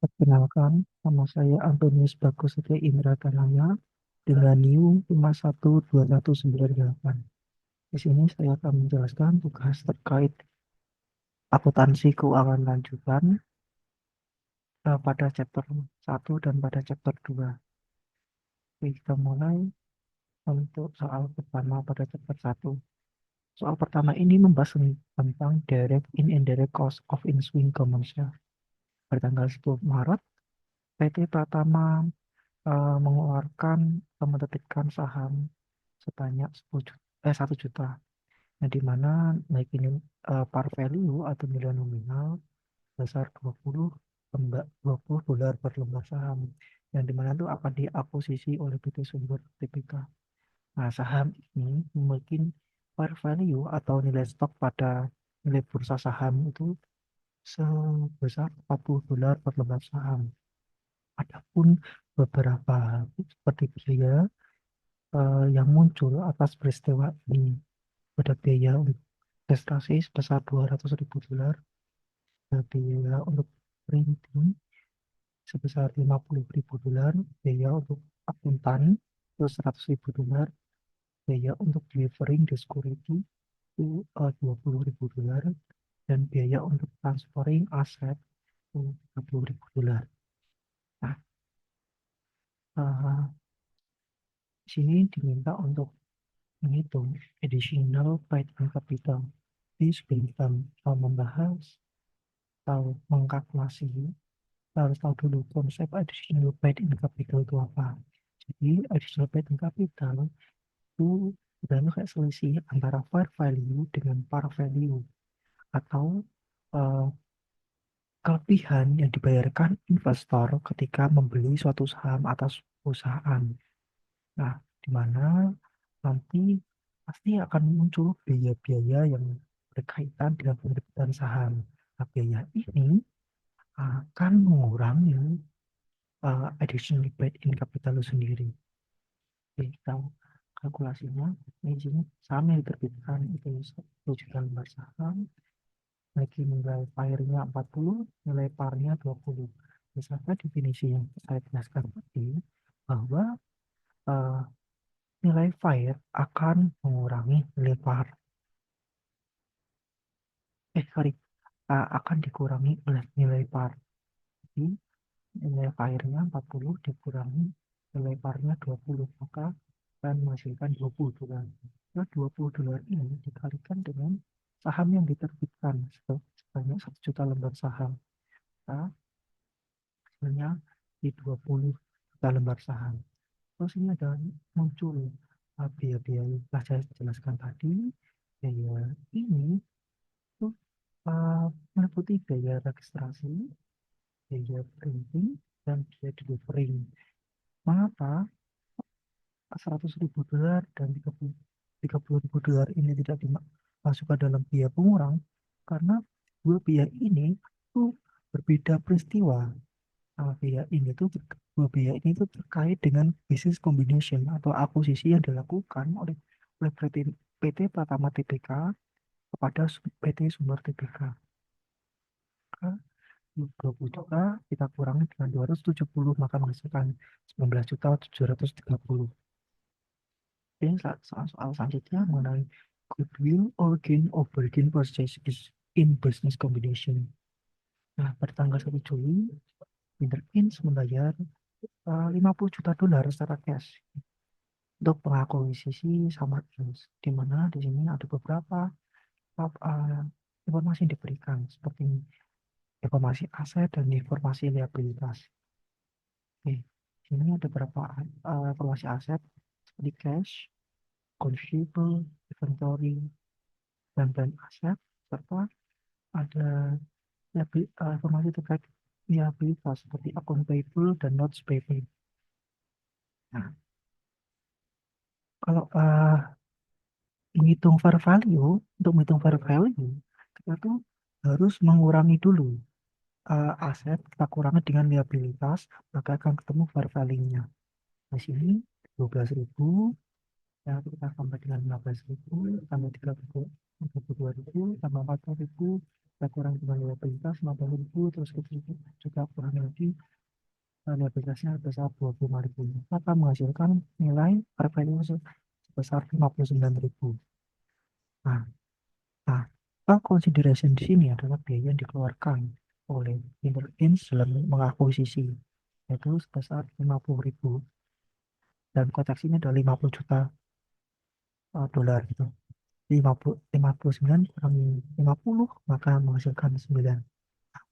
Perkenalkan, nama saya Antonius Bagus Setia Indra Tanaya dengan NIU 512198. Di sini saya akan menjelaskan tugas terkait akuntansi keuangan lanjutan pada chapter 1 dan pada chapter 2. Oke, kita mulai untuk soal pertama pada chapter 1. Soal pertama ini membahas tentang direct and indirect cost of issuing common share. Bertanggal 10 Maret, PT Pratama mengeluarkan atau menerbitkan saham sebanyak 1 juta. Nah, di mana naik ini par value atau nilai nominal sebesar 20 dolar per lembar saham. Yang di mana itu akan diakuisisi oleh PT Sumber TBK. Nah, saham ini memiliki par value atau nilai stok pada nilai bursa saham itu sebesar 40 dolar per lembar saham. Adapun beberapa seperti biaya yang muncul atas peristiwa ini. Ada biaya untuk registrasi sebesar 200.000 dolar, ada biaya untuk printing sebesar 50.000 dolar, biaya untuk akuntan itu 100.000 dolar, biaya untuk delivering the security itu 20.000 dolar, dan biaya untuk transferring aset itu 30.000 dolar. Nah, eh, di sini diminta untuk menghitung additional paid in capital. Jadi sebelum kita membahas atau mengkalkulasi, kita harus tahu dulu konsep additional paid in capital itu apa. Jadi additional paid in capital itu sebenarnya kayak selisih antara fair value dengan par value atau uh, kelebihan yang dibayarkan investor ketika membeli suatu saham atas perusahaan. Nah, di mana nanti pasti akan muncul biaya-biaya yang berkaitan dengan penerbitan saham. Nah, biaya ini akan mengurangi additional paid in capital itu sendiri. Jadi kita kalkulasinya, ini sini saham yang diterbitkan itu 10 juta lembar saham, lagi nilai fairnya 40, nilai parnya 20. Misalkan definisi yang saya jelaskan tadi, bahwa uh, nilai fair akan mengurangi nilai par. Sorry, akan dikurangi oleh nilai par. Jadi, nilai fairnya 40 dikurangi nilai parnya 20, maka akan menghasilkan 20 dolar. Nah, 20 dolar ini dikalikan dengan saham yang diterbitkan sebanyak 1 juta lembar saham. Nah, hasilnya di 20 juta lembar saham. Terus ini ada muncul biaya-biaya yang telah saya jelaskan tadi. Biaya ini itu meliputi biaya registrasi, biaya printing, dan biaya delivering. Mengapa 100.000 dolar dan 30.000 dolar ini tidak dimasukkan dalam biaya pengurang? Karena dua biaya ini itu berbeda peristiwa. Dua biaya ini tuh terkait dengan business combination atau akuisisi yang dilakukan oleh PT Pratama Tbk kepada PT Sumber Tbk. Maka 20 juta kita kurangi dengan 270, maka menghasilkan 19.730. Ini soal selanjutnya mengenai goodwill or gain or bargain purchase in business combination. Nah, pada tanggal 1 Juli, Winter Inc. membayar 50 juta dolar secara cash untuk pengakuisisi sama Inc. Di mana di sini ada beberapa informasi yang diberikan seperti informasi aset dan informasi liabilitas. Oke, di sini ada beberapa informasi aset seperti cash, consumable, inventory, dan brand aset, serta ada informasi terkait liabilitas seperti account payable dan notes payable. Nah, kalau menghitung fair value, untuk menghitung fair value, kita tuh harus mengurangi dulu aset, kita kurangi dengan liabilitas, maka akan ketemu fair value-nya. Di sini 12.000, ya kita tambah dengan 15.000, tambah 32.000, tambah 40.000, kita kurang dengan liabilitas 50.000, terus kita juga kurang lagi liabilitasnya sebesar 25.000, maka menghasilkan nilai fair value sebesar 59.000. Nah, consideration di sini adalah biaya yang dikeluarkan oleh Intelligence dalam mengakuisisi, yaitu sebesar 50.000, dan konteks ini adalah 50 juta dolar gitu. 59 kurang 50 maka menghasilkan 9.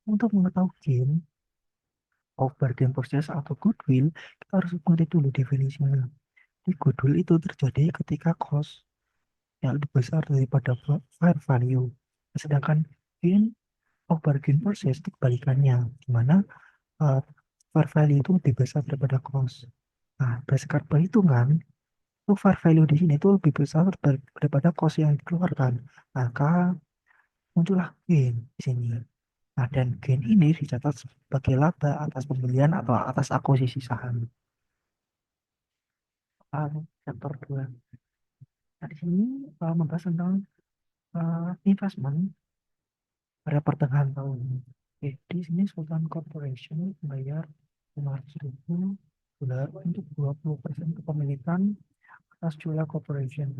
Untuk mengetahui gain of bargain purchase atau goodwill, kita harus mengerti dulu definisinya. Di goodwill itu terjadi ketika cost yang lebih besar daripada fair value. Sedangkan gain of bargain purchase itu kebalikannya, di mana fair value itu lebih besar daripada cost. Nah, berdasarkan perhitungan, itu fair value di sini itu lebih besar daripada cost yang dikeluarkan. Maka muncullah gain di sini. Nah, dan gain ini dicatat sebagai laba atas pembelian atau atas akuisisi saham. Chapter 2. Nah, di sini membahas tentang investment pada pertengahan tahun. Oke, di sini Sultan Corporation membayar 500.000 dolar untuk 20% kepemilikan atas Julia Corporation.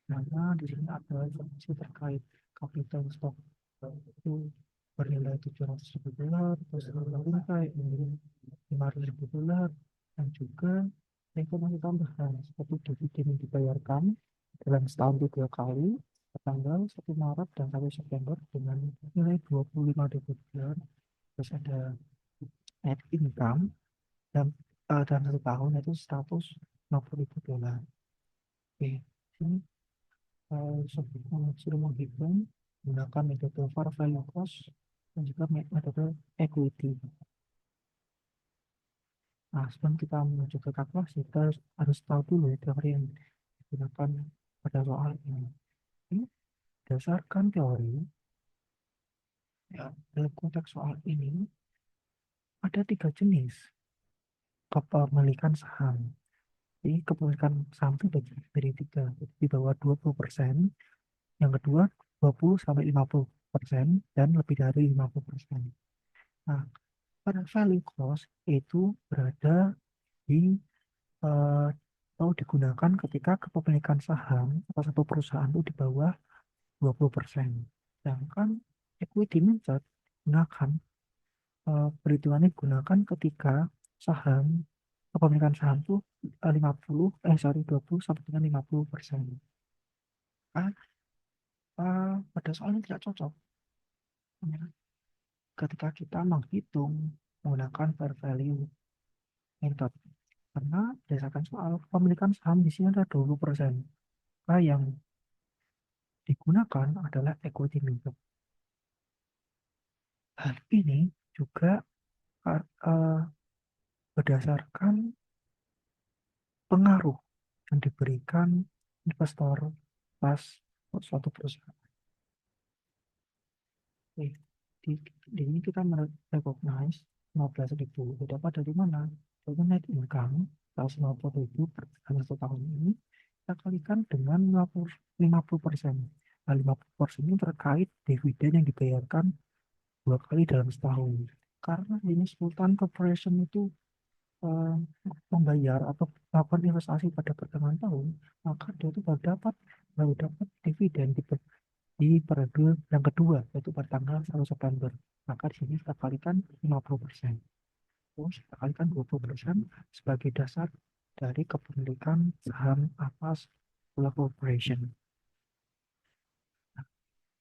Karena di sini ada informasi terkait capital stock itu bernilai 700.000 dolar, terus bingkai 500.000 dolar, dan juga informasi tambahan seperti dividen yang dibayarkan dalam setahun 3 kali, tanggal 1 Maret dan 1 September dengan nilai 25.000 dolar. Terus ada net income dan dalam 1 tahun itu 150.000 dolar. Oke, sini sudah menghitung menggunakan metode fair value cost dan juga metode equity. Nah, sebelum kita menuju ke kalkulasi, kita harus tahu dulu teori yang digunakan pada soal ini. Ini berdasarkan teori, ya, dalam konteks soal ini ada 3 jenis kepemilikan saham. Jadi kepemilikan saham itu dari 3, di bawah 20%, yang kedua 20-50%, dan lebih dari 50%. Nah, pada value cost itu berada di atau digunakan ketika kepemilikan saham atau satu perusahaan itu di bawah 20%. Sedangkan equity method digunakan, perhitungannya digunakan ketika saham kepemilikan saham itu 20 sampai dengan 50%. Pada soal ini tidak cocok ketika kita menghitung menggunakan fair value method, karena berdasarkan soal kepemilikan saham di sini ada 20%. Yang digunakan adalah equity method. Hal ini juga berdasarkan pengaruh yang diberikan investor pas suatu perusahaan. Oke, di ini kita recognize 15.000 dapat dari mana? Dari net income 150.000 per 1 tahun ini kita kalikan dengan 50%. Nah, 50% ini terkait dividen yang dibayarkan 2 kali dalam setahun. Karena ini Sultan Corporation itu membayar atau melakukan investasi pada pertengahan tahun, maka dia itu baru dapat dividen di periode yang kedua, yaitu pada tanggal 1 September. Maka di sini kita kalikan 50%. Terus kita kalikan 20% sebagai dasar dari kepemilikan saham atas Sula Corporation. Nah,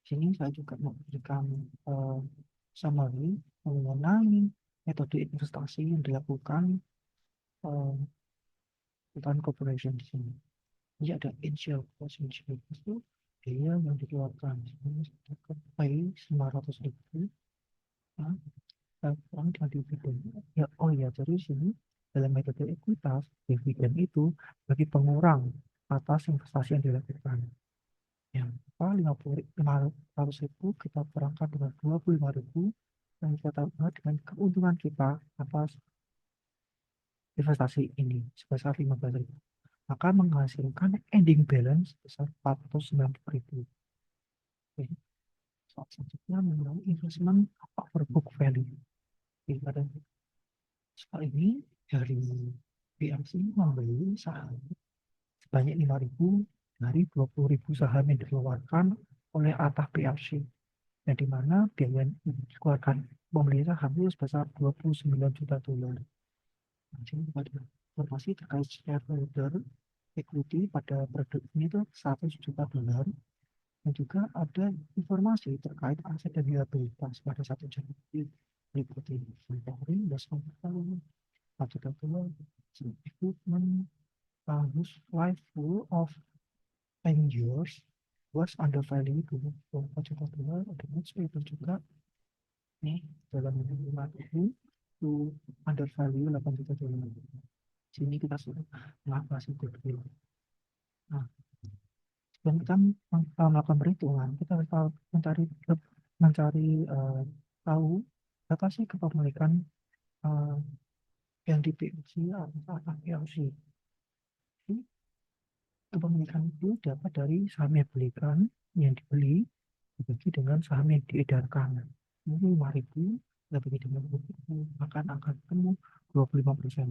sini saya juga memberikan summary mengenai metode investasi yang dilakukan Sultan Corporation di sini. Jadi ada initial cost itu biaya yang dikeluarkan. Ini kita pay 900.000. Nah, kurang dengan dividen. Ya, jadi sini dalam metode ekuitas, dividen itu bagi pengurang atas investasi yang dilakukan. Yang 500.000 kita kurangkan dengan 25.000 dan kita tambah dengan keuntungan kita atas investasi ini sebesar 15.000. Maka menghasilkan ending balance sebesar 490.000. Oke. mengenai investment over book value. Pada soal ini dari BLC membeli saham sebanyak 5.000 dari 20.000 saham yang dikeluarkan oleh Atta PLC, yang dimana biaya yang dikeluarkan pembeli saham itu sebesar 29 juta dolar. Jadi pada informasi terkait shareholder equity pada produk ini itu 100 juta dolar. Dan juga ada informasi terkait aset dan liabilitas pada 1 Januari meliputi inventory, investment capital, capital, equipment, life full of 10 years was under value 24 juta dolar. Ada itu juga nih dalam 5 tahun to under value 8 juta dolar. Sini kita sudah mengatasi goodwill. Nah, dan kita melakukan perhitungan, kita harus mencari tahu berapa sih kepemilikan yang di PLC atau PLC. Kepemilikan itu dapat dari saham yang dibelikan, yang dibeli dibagi dengan saham yang diedarkan. Ini 5.000 dibagi dengan 20, akan ketemu 25%.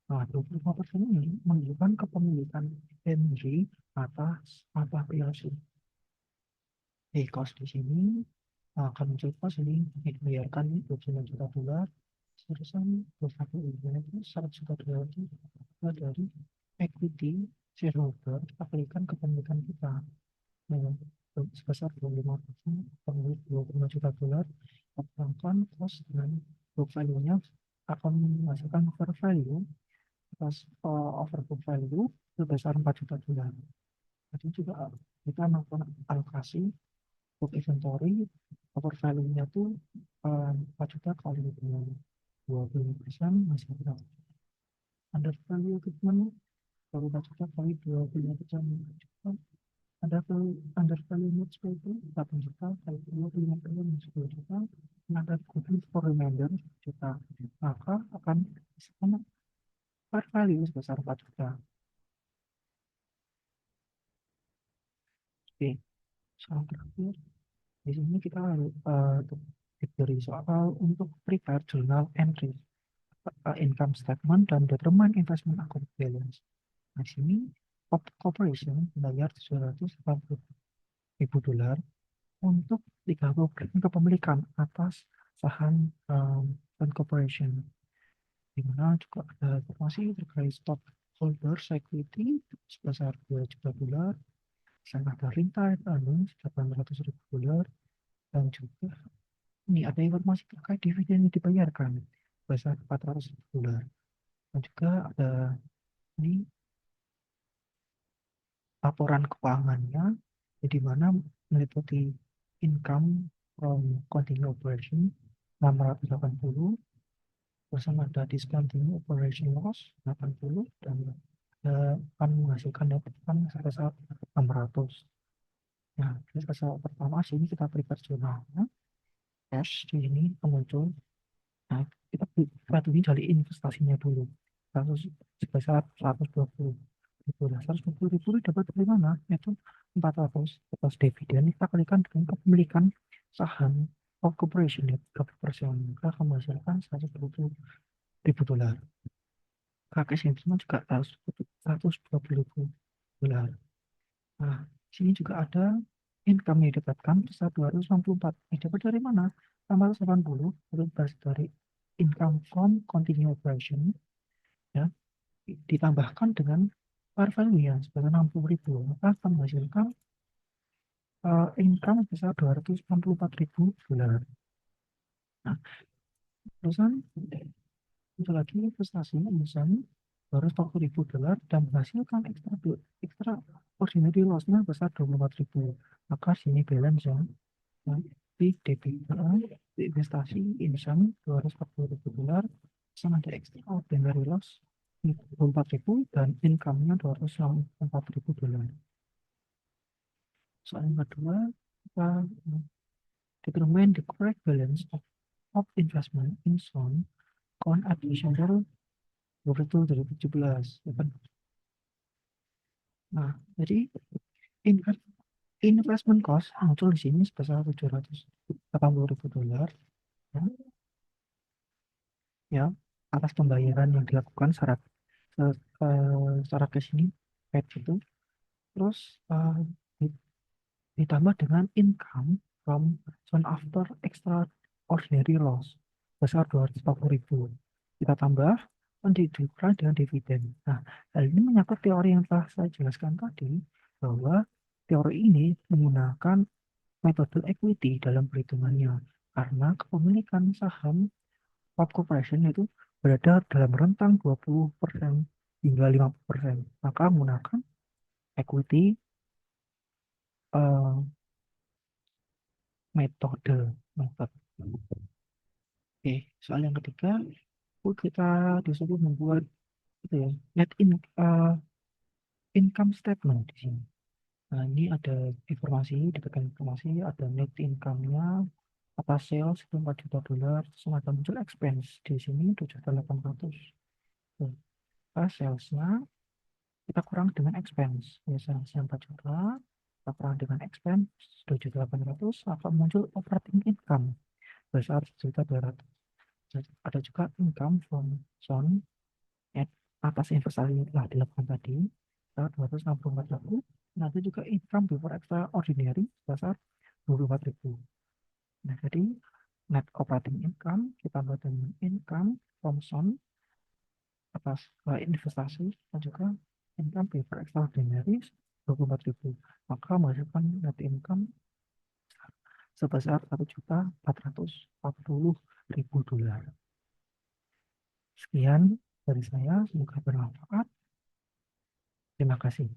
Nah, 25% ini menunjukkan kepemilikan Henry atas PLC. Cost di sini akan muncul cost ini dibayarkan 29 juta dolar, seharusnya 21 itu 100 juta dolar itu dari equity shareholder, kita berikan kepemilikan kita sebesar 25%, pemilik 25 juta dolar, sedangkan cost dengan book value-nya akan menghasilkan fair value atas over book value sebesar 4 juta dolar. Jadi juga kita melakukan alokasi book inventory over value-nya tuh 4 juta kali dengan 25% masih berapa? Under value equipment baru 4 juta kali 25% ada under value notes itu 8 juta kali 25% 10 juta. Ada goodwill for remainder 1 juta, maka akan sama fair value sebesar 4 juta. Oke, soal terakhir di sini kita diberi soal untuk prepare journal entry, income statement, dan determine investment account balance. Nah, di sini corporation bayar 780.000 dolar untuk 3 kepemilikan atas saham dan corporation, di mana juga ada informasi terkait stockholders equity sebesar 2 juta dolar, dan ada retired earnings 800.000 dolar, dan juga ini ada informasi terkait dividen yang dibayarkan sebesar 400.000 dolar, dan juga ada ini laporan keuangannya, di mana meliputi income from continuing operation 680, bersama ada discontinued operation loss 80, dan akan menghasilkan pendapatan sebesar 600. Nah, sebesar pertama sini kita prepare jurnalnya, cash di sini muncul. Nah, kita perhatikan dari investasinya dulu, sebesar 120 ribu. 120 ribu dapat dari mana? Yaitu 400 atas dividen kita kalikan dengan kepemilikan saham of corporation 30%, maka akan menghasilkan 120 ribu dolar. Kakek investment juga 120 ribu dolar. Nah, sini juga ada income yang didapatkan sebesar 264. Dapat dari mana? 680 dari income from continuing operation, ya, ditambahkan dengan fair value yang sebesar 60.000, maka akan menghasilkan income sebesar 264.000 dolar. Nah, terusan itu lagi investasinya misalnya 240.000 dolar dan menghasilkan ekstra ordinary loss-nya besar 24.000, maka sini balance ya, di debit investasi income 240.000 dolar, sama ada extra ordinary loss 24.000 dan income-nya 204.000 dolar. Soal yang kedua, kita determine the correct balance of investment in some on additional 2017. Nah, jadi Investment cost muncul di sini sebesar $780.000 ya, ya, atas pembayaran yang dilakukan secara cash ini paid itu. Terus ditambah dengan income from soon after extraordinary loss besar 240.000. Kita tambah dikurangi dengan dividen. Nah, hal ini menyangkut teori yang telah saya jelaskan tadi, bahwa teori ini menggunakan metode equity dalam perhitungannya, karena kepemilikan saham Pop Corporation itu berada dalam rentang 20% hingga 50%. Maka menggunakan equity eh, metode. Oke, soal yang ketiga, kita disuruh membuat itu ya, income statement di sini. Nah, ini ada informasi, diberikan informasi, ada net income-nya, atas sales itu $4 juta, terus ada muncul expense di sini 2.800.000. Atas salesnya kita kurang dengan expense, ya salesnya 4 juta, kita kurang dengan expense 2.800.000, akan muncul operating income besar 1.200.000. Ada juga income from zone atas investasi yang telah dilakukan tadi sebesar 264.000. Nanti juga income before extraordinary sebesar 24.000. Nah, jadi net operating income kita buat dengan income from zone atas investasi dan juga income before extraordinary 24.000. Maka menghasilkan net income sebesar $1.440.000. Sekian dari saya, semoga bermanfaat. Terima kasih.